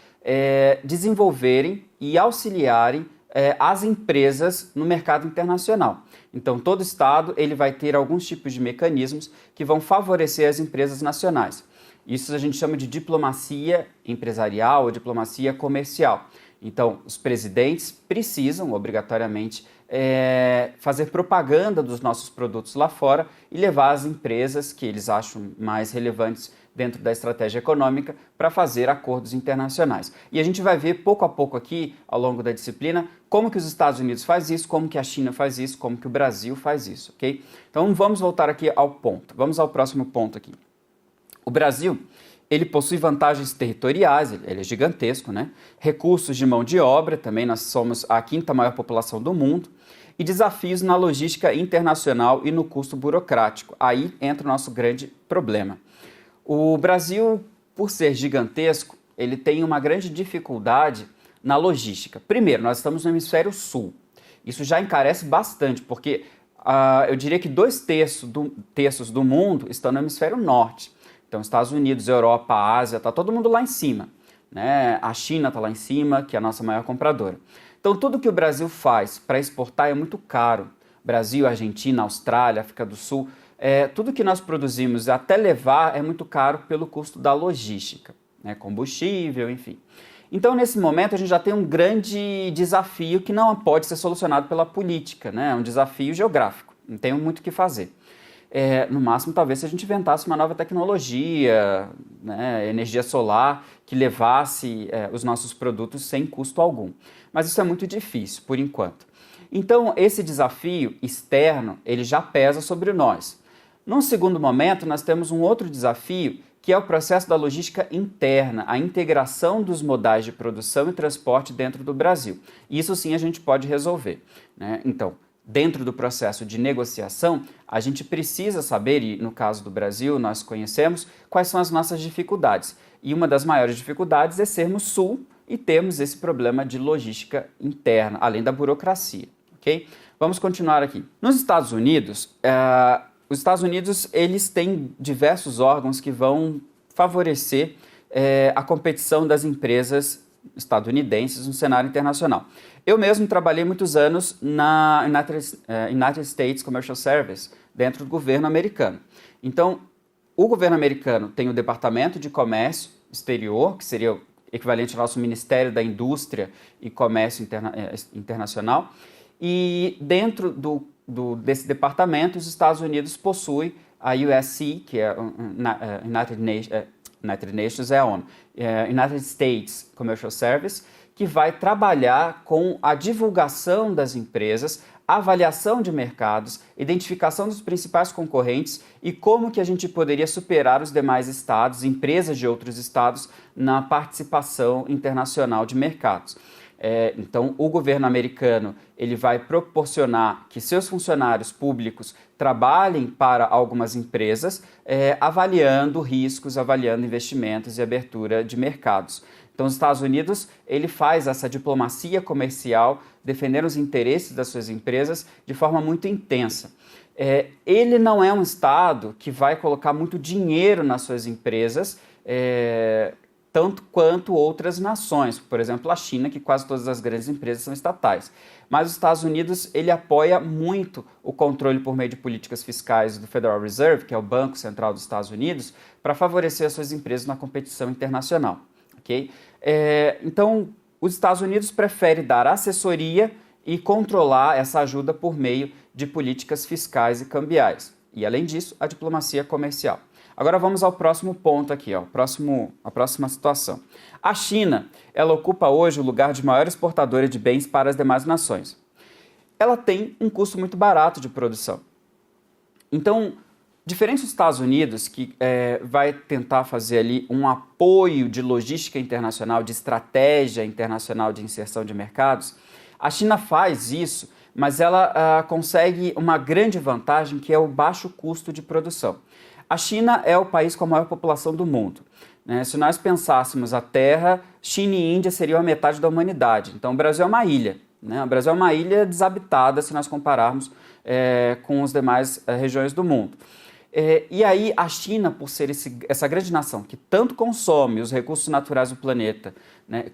desenvolverem e auxiliarem as empresas no mercado internacional. Então, todo estado ele vai ter alguns tipos de mecanismos que vão favorecer as empresas nacionais. Isso a gente chama de diplomacia empresarial ou diplomacia comercial. Então, os presidentes precisam, obrigatoriamente, fazer propaganda dos nossos produtos lá fora e levar as empresas que eles acham mais relevantes dentro da estratégia econômica para fazer acordos internacionais. E a gente vai ver pouco a pouco aqui, ao longo da disciplina, como que os Estados Unidos faz isso, como que a China faz isso, como que o Brasil faz isso, ok? Então vamos voltar aqui ao ponto. Vamos ao próximo ponto aqui. O Brasil, ele possui vantagens territoriais, ele é gigantesco, né? Recursos de mão de obra, também nós somos a quinta maior população do mundo, e desafios na logística internacional e no custo burocrático. Aí entra o nosso grande problema. O Brasil, por ser gigantesco, ele tem uma grande dificuldade na logística. Primeiro, nós estamos no hemisfério sul. Isso já encarece bastante, porque eu diria que 2/3 do mundo estão no hemisfério norte. Então, Estados Unidos, Europa, Ásia, está todo mundo lá em cima, né? A China está lá em cima, que é a nossa maior compradora. Então, tudo que o Brasil faz para exportar é muito caro. Brasil, Argentina, Austrália, África do Sul, tudo que nós produzimos até levar é muito caro pelo custo da logística, né? Combustível, enfim. Então, nesse momento, a gente já tem um grande desafio que não pode ser solucionado pela política, né? É um desafio geográfico, não tem muito o que fazer. No máximo, talvez, se a gente inventasse uma nova tecnologia, né, energia solar, que levasse os nossos produtos sem custo algum. Mas isso é muito difícil, por enquanto. Então, esse desafio externo, ele já pesa sobre nós. Num segundo momento, nós temos um outro desafio, que é o processo da logística interna, a integração dos modais de produção e transporte dentro do Brasil. Isso sim a gente pode resolver, né? Então, dentro do processo de negociação, a gente precisa saber, e no caso do Brasil nós conhecemos, quais são as nossas dificuldades. E uma das maiores dificuldades é sermos sul e termos esse problema de logística interna, além da burocracia, ok? Vamos continuar aqui. Nos Estados Unidos, os Estados Unidos eles têm diversos órgãos que vão favorecer a competição das empresas estadunidenses no cenário internacional. Eu mesmo trabalhei muitos anos na United States Commercial Service, dentro do governo americano. Então, o governo americano tem o Departamento de Comércio Exterior, que seria o equivalente ao nosso Ministério da Indústria e Comércio Internacional, e dentro desse departamento, os Estados Unidos possuem a USC, que é a United Nations, é a ONU, United States Commercial Service, que vai trabalhar com a divulgação das empresas avaliação de mercados, identificação dos principais concorrentes e como que a gente poderia superar os demais estados, empresas de outros estados, na participação internacional de mercados. Então, o governo americano ele vai proporcionar que seus funcionários públicos trabalhem para algumas empresas, avaliando riscos, avaliando investimentos e abertura de mercados. Então, os Estados Unidos ele faz essa diplomacia comercial, defendendo os interesses das suas empresas de forma muito intensa. Ele não é um estado que vai colocar muito dinheiro nas suas empresas, tanto quanto outras nações, por exemplo, a China, que quase todas as grandes empresas são estatais. Mas os Estados Unidos, ele apoia muito o controle por meio de políticas fiscais do Federal Reserve, que é o Banco Central dos Estados Unidos, para favorecer as suas empresas na competição internacional. Okay? Então, os Estados Unidos preferem dar assessoria e controlar essa ajuda por meio de políticas fiscais e cambiais. E, além disso, a diplomacia comercial. Agora vamos ao próximo ponto aqui, ó, a próxima situação. A China, ela ocupa hoje o lugar de maior exportadora de bens para as demais nações. Ela tem um custo muito barato de produção. Então, diferente dos Estados Unidos, que vai tentar fazer ali um apoio de logística internacional, de estratégia internacional de inserção de mercados, a China faz isso, mas ela consegue uma grande vantagem, que é o baixo custo de produção. A China é o país com a maior população do mundo. Se nós pensássemos a Terra, China e Índia seriam a metade da humanidade. Então o Brasil é uma ilha. O Brasil é uma ilha desabitada se nós compararmos com as demais regiões do mundo. E aí a China, por ser essa grande nação que tanto consome os recursos naturais do planeta,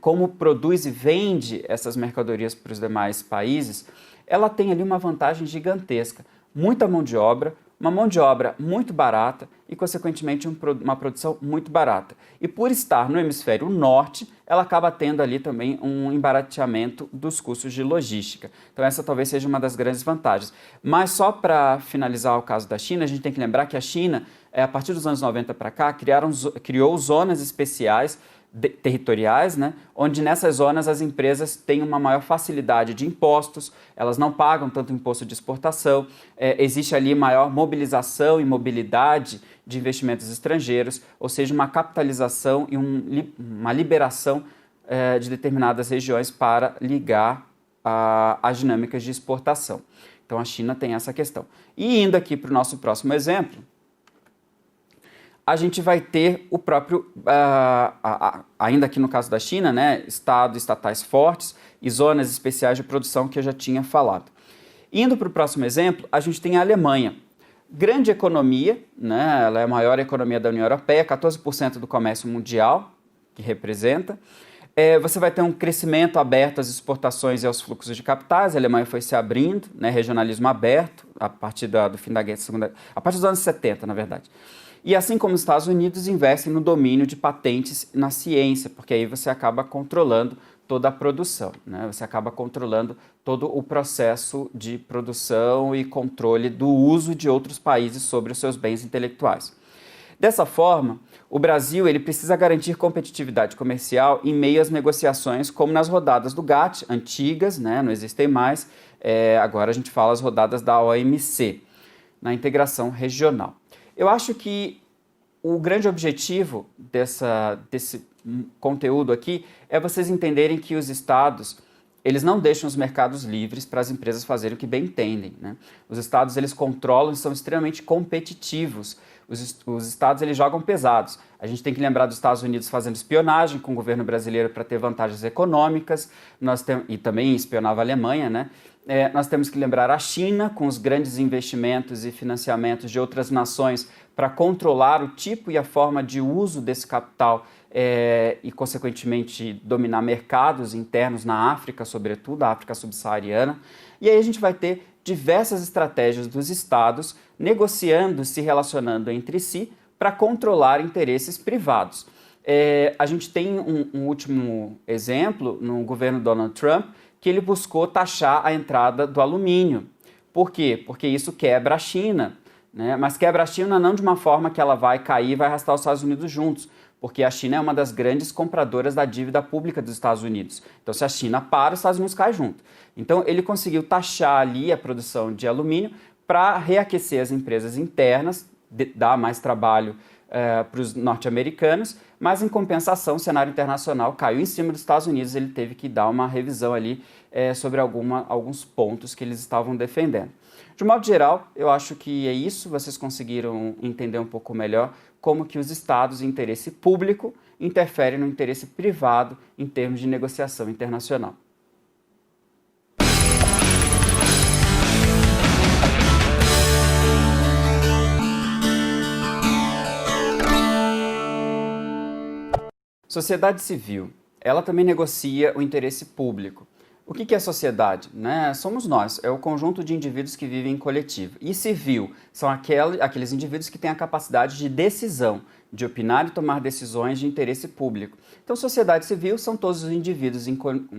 como produz e vende essas mercadorias para os demais países, ela tem ali uma vantagem gigantesca. Muita mão de obra, uma mão de obra muito barata e, consequentemente, uma produção muito barata. E por estar no hemisfério norte, ela acaba tendo ali também um embarateamento dos custos de logística. Então essa talvez seja uma das grandes vantagens. Mas só para finalizar o caso da China, a gente tem que lembrar que a China, a partir dos anos 90 para cá, criou zonas especiais territoriais, onde nessas zonas as empresas têm uma maior facilidade de impostos, elas não pagam tanto imposto de exportação, existe ali maior mobilização e mobilidade de investimentos estrangeiros, ou seja, uma capitalização e uma liberação de determinadas regiões para ligar as dinâmicas de exportação. Então a China tem essa questão. E indo aqui para o nosso próximo exemplo, a gente vai ter o próprio, ainda aqui no caso da China, estatais fortes e zonas especiais de produção que eu já tinha falado. Indo para o próximo exemplo, a gente tem a Alemanha. Grande economia, ela é a maior economia da União Europeia, 14% do comércio mundial, que representa. Você vai ter um crescimento aberto às exportações e aos fluxos de capitais. A Alemanha foi se abrindo, regionalismo aberto, a partir do fim da Guerra, a partir dos anos 70, na verdade. E assim como os Estados Unidos investem no domínio de patentes na ciência, porque aí você acaba controlando toda a produção, Você acaba controlando todo o processo de produção e controle do uso de outros países sobre os seus bens intelectuais. Dessa forma, o Brasil ele precisa garantir competitividade comercial em meio às negociações, como nas rodadas do GATT, antigas, não existem mais, agora a gente fala as rodadas da OMC, na integração regional. Eu acho que o grande objetivo desse conteúdo aqui é vocês entenderem que os estados eles não deixam os mercados livres para as empresas fazerem o que bem entendem. Os estados eles controlam e são extremamente competitivos. Os estados eles jogam pesados. A gente tem que lembrar dos Estados Unidos fazendo espionagem com o governo brasileiro para ter vantagens econômicas, e também espionava a Alemanha, nós temos que lembrar a China com os grandes investimentos e financiamentos de outras nações para controlar o tipo e a forma de uso desse capital e, consequentemente, dominar mercados internos na África, sobretudo, a África subsaariana. E aí a gente vai ter diversas estratégias dos estados negociando, se relacionando entre si para controlar interesses privados. A gente tem um último exemplo no governo Donald Trump, que ele buscou taxar a entrada do alumínio. Por quê? Porque isso quebra a China, mas quebra a China não de uma forma que ela vai cair e vai arrastar os Estados Unidos juntos, porque a China é uma das grandes compradoras da dívida pública dos Estados Unidos. Então, se a China para, os Estados Unidos caem junto. Então, ele conseguiu taxar ali a produção de alumínio para reaquecer as empresas internas, dar mais trabalho para os norte-americanos, mas em compensação o cenário internacional caiu em cima dos Estados Unidos, ele teve que dar uma revisão ali sobre alguns pontos que eles estavam defendendo. De modo geral, eu acho que é isso, vocês conseguiram entender um pouco melhor como que os estados de interesse público interferem no interesse privado em termos de negociação internacional. Sociedade civil, ela também negocia o interesse público. O que é sociedade? Somos nós, é o conjunto de indivíduos que vivem em coletivo. E civil são aqueles indivíduos que têm a capacidade de decisão, de opinar e tomar decisões de interesse público. Então, sociedade civil são todos os indivíduos em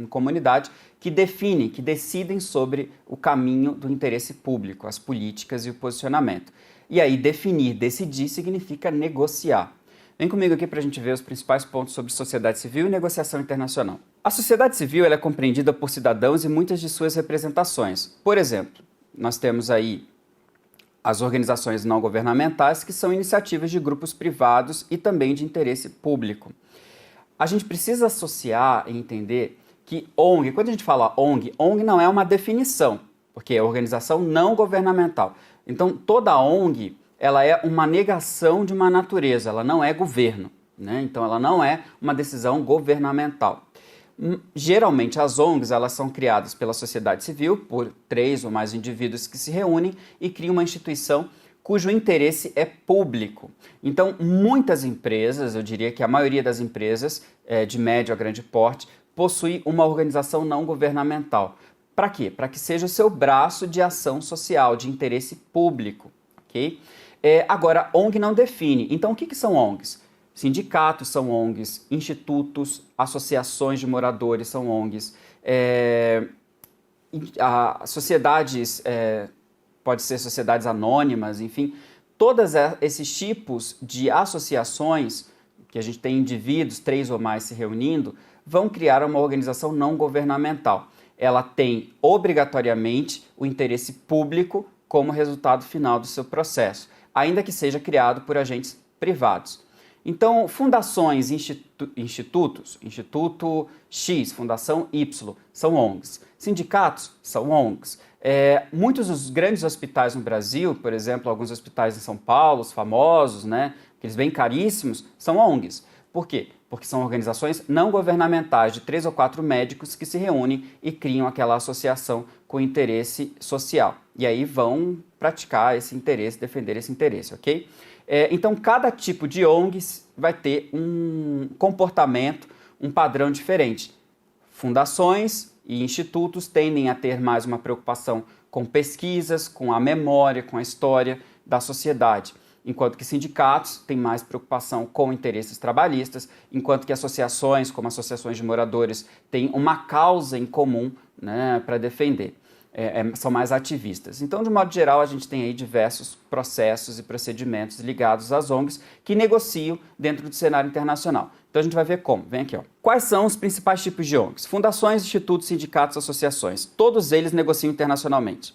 comunidade que definem, que decidem sobre o caminho do interesse público, as políticas e o posicionamento. E aí, definir, decidir significa negociar. Vem comigo aqui para a gente ver os principais pontos sobre sociedade civil e negociação internacional. A sociedade civil ela é compreendida por cidadãos e muitas de suas representações. Por exemplo, nós temos aí as organizações não governamentais, que são iniciativas de grupos privados e também de interesse público. A gente precisa associar e entender que ONG, quando a gente fala ONG, ONG não é uma definição, porque é organização não governamental. Então, toda ONG ela é uma negação de uma natureza, ela não é governo, Então ela não é uma decisão governamental. Geralmente as ONGs elas são criadas pela sociedade civil, por 3 ou mais indivíduos que se reúnem e criam uma instituição cujo interesse é público. Então muitas empresas, eu diria que a maioria das empresas de médio a grande porte, possui uma organização não governamental. Para quê? Para que seja o seu braço de ação social, de interesse público, ok? Agora, ONG não define. Então, o que são ONGs? Sindicatos são ONGs, institutos, associações de moradores são ONGs, sociedades, pode ser sociedades anônimas, enfim, todos esses tipos de associações, que a gente tem indivíduos, 3 ou mais se reunindo, vão criar uma organização não governamental. Ela tem obrigatoriamente o interesse público como resultado final do seu processo, ainda que seja criado por agentes privados. Então, fundações, institutos, Instituto X, Fundação Y, são ONGs. Sindicatos são ONGs. Muitos dos grandes hospitais no Brasil, por exemplo, alguns hospitais em São Paulo, os famosos, aqueles bem caríssimos, são ONGs. Por quê? Porque são organizações não governamentais de 3 ou 4 médicos que se reúnem e criam aquela associação com interesse social. E aí vão praticar esse interesse, defender esse interesse, ok? Então, cada tipo de ONG vai ter um comportamento, um padrão diferente. Fundações e institutos tendem a ter mais uma preocupação com pesquisas, com a memória, com a história da sociedade. Enquanto que sindicatos têm mais preocupação com interesses trabalhistas, enquanto que associações, como associações de moradores, têm uma causa em comum para defender. São mais ativistas. Então, de modo geral, a gente tem aí diversos processos e procedimentos ligados às ONGs que negociam dentro do cenário internacional. Então, a gente vai ver como. Vem aqui, ó. Quais são os principais tipos de ONGs? Fundações, institutos, sindicatos, associações. Todos eles negociam internacionalmente.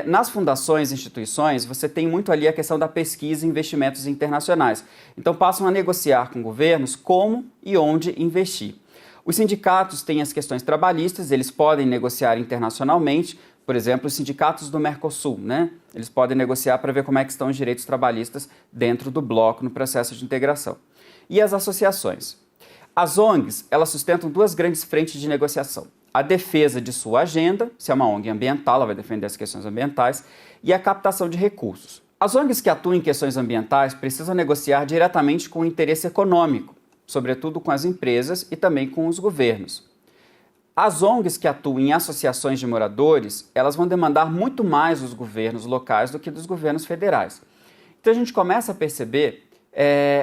Nas fundações e instituições, você tem muito ali a questão da pesquisa e investimentos internacionais. Então, passam a negociar com governos como e onde investir. Os sindicatos têm as questões trabalhistas, eles podem negociar internacionalmente, por exemplo, os sindicatos do Mercosul, Eles podem negociar para ver como é que estão os direitos trabalhistas dentro do bloco no processo de integração. E as associações? As ONGs, elas sustentam 2 grandes frentes de negociação. A defesa de sua agenda, se é uma ONG ambiental, ela vai defender as questões ambientais, e a captação de recursos. As ONGs que atuam em questões ambientais precisam negociar diretamente com o interesse econômico, sobretudo com as empresas e também com os governos. As ONGs que atuam em associações de moradores, elas vão demandar muito mais dos governos locais do que dos governos federais. Então a gente começa a perceber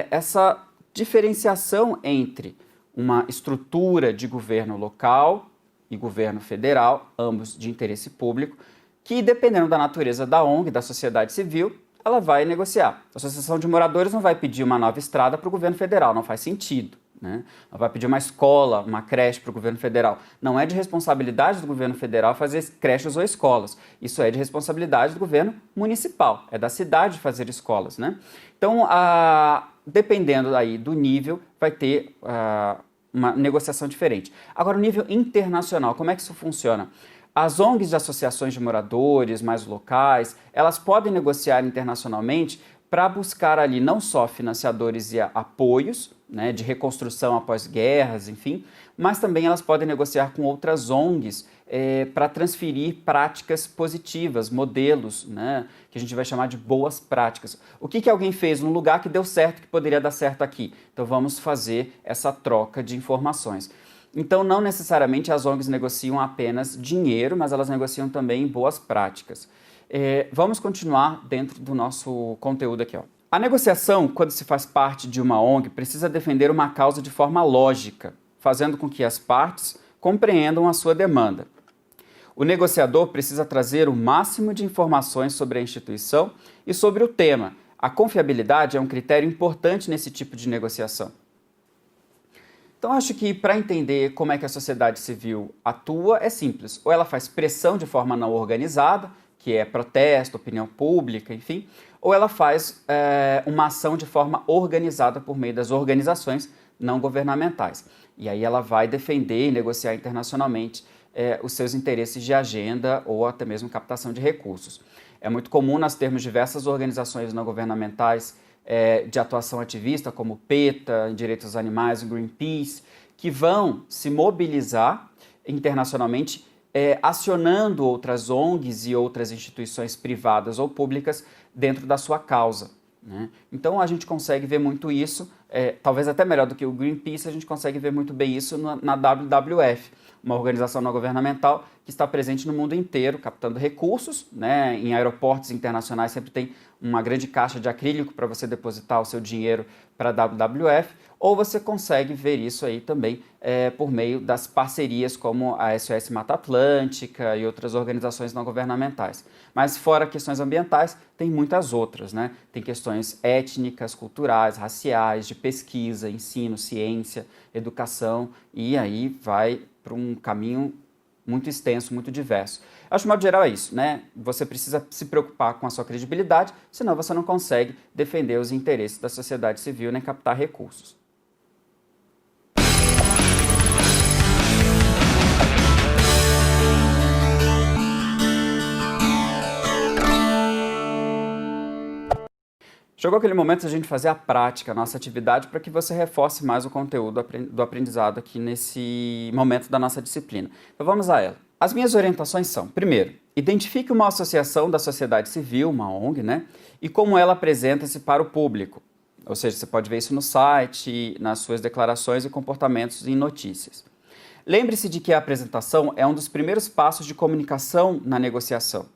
essa diferenciação entre uma estrutura de governo local e governo federal, ambos de interesse público, que dependendo da natureza da ONG, da sociedade civil, ela vai negociar. A Associação de Moradores não vai pedir uma nova estrada para o governo federal, não faz sentido, né? Ela vai pedir uma escola, uma creche para o governo federal. Não é de responsabilidade do governo federal fazer creches ou escolas. Isso é de responsabilidade do governo municipal, é da cidade fazer escolas, né? Então, dependendo aí do nível, vai ter uma negociação diferente. Agora, o nível internacional, como é que isso funciona? As ONGs de associações de moradores mais locais, elas podem negociar internacionalmente para buscar ali não só financiadores e apoios, né, de reconstrução após guerras, enfim, mas também elas podem negociar com outras ONGs para transferir práticas positivas, modelos, né, que a gente vai chamar de boas práticas. O que alguém fez num lugar que deu certo, que poderia dar certo aqui? Então vamos fazer essa troca de informações. Então, não necessariamente as ONGs negociam apenas dinheiro, mas elas negociam também boas práticas. Vamos continuar dentro do nosso conteúdo aqui, ó. A negociação, quando se faz parte de uma ONG, precisa defender uma causa de forma lógica, fazendo com que as partes compreendam a sua demanda. O negociador precisa trazer o máximo de informações sobre a instituição e sobre o tema. A confiabilidade é um critério importante nesse tipo de negociação. Então, acho que para entender como é que a sociedade civil atua é simples. Ou ela faz pressão de forma não organizada, que é protesto, opinião pública, enfim, ou ela faz uma ação de forma organizada por meio das organizações não governamentais. E aí ela vai defender e negociar internacionalmente os seus interesses de agenda ou até mesmo captação de recursos. É muito comum nós termos diversas organizações não governamentais de atuação ativista, como o PETA, Direitos dos Animais, o Greenpeace, que vão se mobilizar internacionalmente, acionando outras ONGs e outras instituições privadas ou públicas dentro da sua causa, né? Então a gente consegue ver muito isso, talvez até melhor do que o Greenpeace, a gente consegue ver muito bem isso na WWF, uma organização não governamental que está presente no mundo inteiro, captando recursos, né? Em aeroportos internacionais sempre tem uma grande caixa de acrílico para você depositar o seu dinheiro para a WWF, ou você consegue ver isso aí também por meio das parcerias como a SOS Mata Atlântica e outras organizações não governamentais. Mas fora questões ambientais, tem muitas outras, né? Tem questões étnicas, culturais, raciais, de pesquisa, ensino, ciência, educação, e aí vai para um caminho muito extenso, muito diverso. Acho que, de modo geral, é isso, né? Você precisa se preocupar com a sua credibilidade, senão você não consegue defender os interesses da sociedade civil nem captar recursos. Chegou aquele momento de a gente fazer a prática, a nossa atividade, para que você reforce mais o conteúdo do aprendizado aqui nesse momento da nossa disciplina. Então vamos a ela. As minhas orientações são, primeiro, identifique uma associação da sociedade civil, uma ONG, né? E como ela apresenta-se para o público. Ou seja, você pode ver isso no site, nas suas declarações e comportamentos em notícias. Lembre-se de que a apresentação é um dos primeiros passos de comunicação na negociação.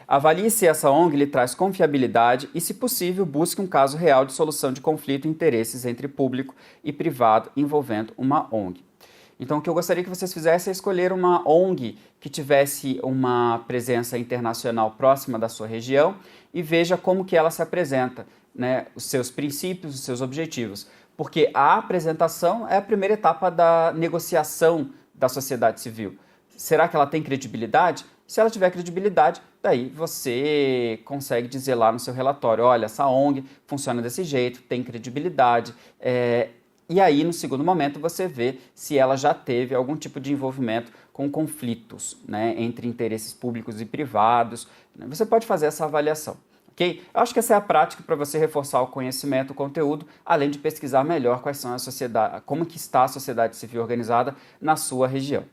Avalie se essa ONG lhe traz confiabilidade e, se possível, busque um caso real de solução de conflito e interesses entre público e privado envolvendo uma ONG. Então, o que eu gostaria que vocês fizessem é escolher uma ONG que tivesse uma presença internacional próxima da sua região e veja como que ela se apresenta, né, os seus princípios, os seus objetivos. Porque a apresentação é a primeira etapa da negociação da sociedade civil. Será que ela tem credibilidade? Se ela tiver credibilidade, daí você consegue dizer lá no seu relatório, olha, essa ONG funciona desse jeito, tem credibilidade, e aí no segundo momento você vê se ela já teve algum tipo de envolvimento com conflitos, né, entre interesses públicos e privados. Você pode fazer essa avaliação. Okay? Eu acho que essa é a prática para você reforçar o conhecimento, o conteúdo, além de pesquisar melhor quais são as sociedades, como que está a sociedade civil organizada na sua região.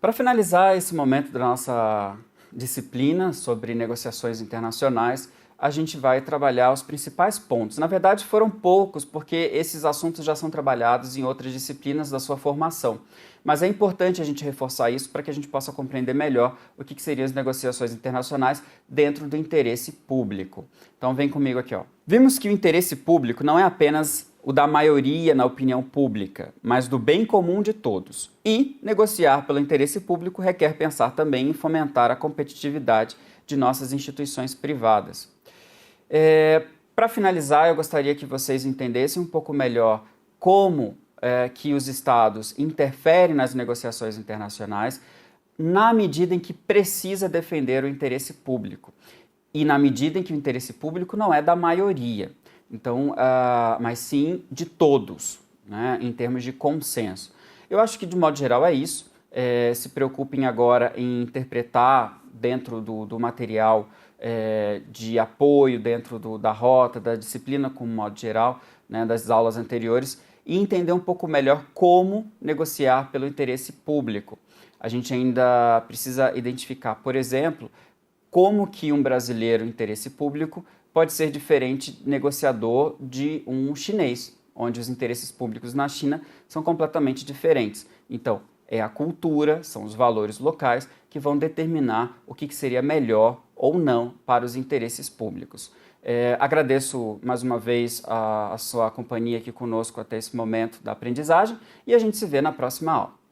Para finalizar esse momento da nossa disciplina sobre negociações internacionais, a gente vai trabalhar os principais pontos. Na verdade, foram poucos, porque esses assuntos já são trabalhados em outras disciplinas da sua formação. Mas é importante a gente reforçar isso para que a gente possa compreender melhor o que seriam as negociações internacionais dentro do interesse público. Então vem comigo aqui, ó. Vimos que o interesse público não é apenas o da maioria na opinião pública, mas do bem comum de todos. E negociar pelo interesse público requer pensar também em fomentar a competitividade de nossas instituições privadas. Para finalizar, eu gostaria que vocês entendessem um pouco melhor como que os estados interferem nas negociações internacionais na medida em que precisa defender o interesse público e na medida em que o interesse público não é da maioria, então, mas sim de todos, né, em termos de consenso. Eu acho que de modo geral é isso. Se preocupem agora em interpretar dentro do material de apoio, dentro da rota, da disciplina como modo geral, né, das aulas anteriores, e entender um pouco melhor como negociar pelo interesse público. A gente ainda precisa identificar, por exemplo, como que um brasileiro interesse público pode ser diferente negociador de um chinês, onde os interesses públicos na China são completamente diferentes. Então, é a cultura, são os valores locais que vão determinar o que seria melhor ou não para os interesses públicos. Agradeço mais uma vez a sua companhia aqui conosco até esse momento da aprendizagem e a gente se vê na próxima aula.